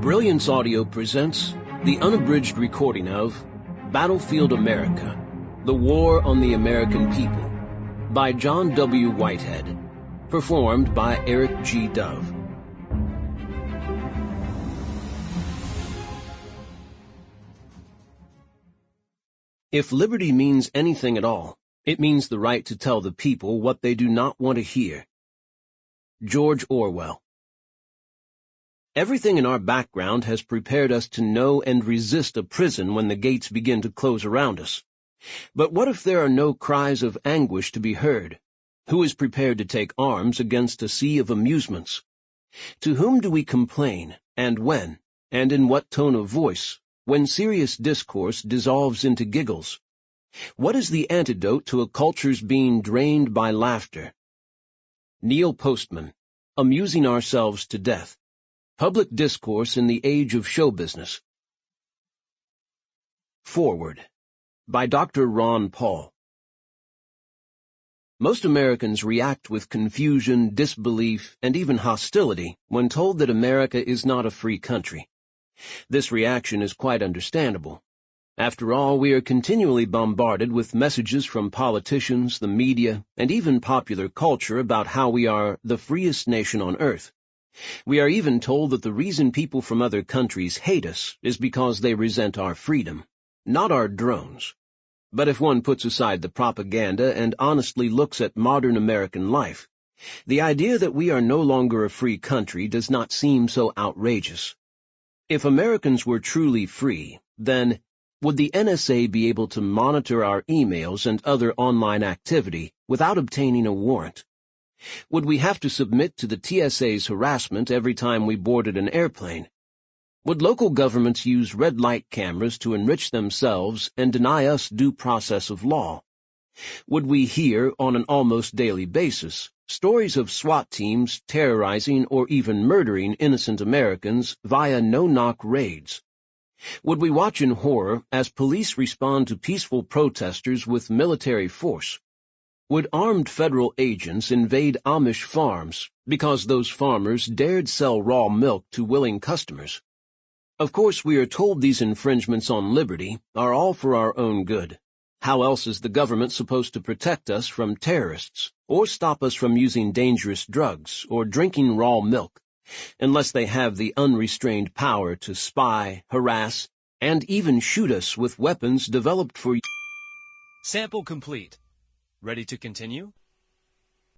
Brilliance Audio presents the unabridged recording of Battlefield America, The War on the American People by John W. Whitehead, performed by Eric G. Dove. If liberty means anything at all, it means the right to tell the people what they do not want to hear. George Orwell. Everything in our background has prepared us to know and resist a prison when the gates begin to close around us. But what if there are no cries of anguish to be heard? Who is prepared to take arms against a sea of amusements? To whom do we complain, and when, and in what tone of voice, when serious discourse dissolves into giggles? What is the antidote to a culture's being drained by laughter? Neil Postman, Amusing Ourselves to Death. Public Discourse in the Age of Show Business. Foreword by Dr. Ron Paul. Most Americans react with confusion, disbelief, and even hostility when told that America is not a free country. This reaction is quite understandable. After all, we are continually bombarded with messages from politicians, the media, and even popular culture about how we are the freest nation on earth. We are even told that the reason people from other countries hate us is because they resent our freedom, not our drones. But if one puts aside the propaganda and honestly looks at modern American life, the idea that we are no longer a free country does not seem so outrageous. If Americans were truly free, then would the NSA be able to monitor our emails and other online activity without obtaining a warrant? Would we have to submit to the TSA's harassment every time we boarded an airplane? Would local governments use red light cameras to enrich themselves and deny us due process of law? Would we hear, on an almost daily basis, stories of SWAT teams terrorizing or even murdering innocent Americans via no-knock raids? Would we watch in horror as police respond to peaceful protesters with military force? Would armed federal agents invade Amish farms because those farmers dared sell raw milk to willing customers? Of course, we are told these infringements on liberty are all for our own good. How else is the government supposed to protect us from terrorists or stop us from using dangerous drugs or drinking raw milk, unless they have the unrestrained power to spy, harass, and even shoot us with weapons developed for... Sample complete. Ready to continue?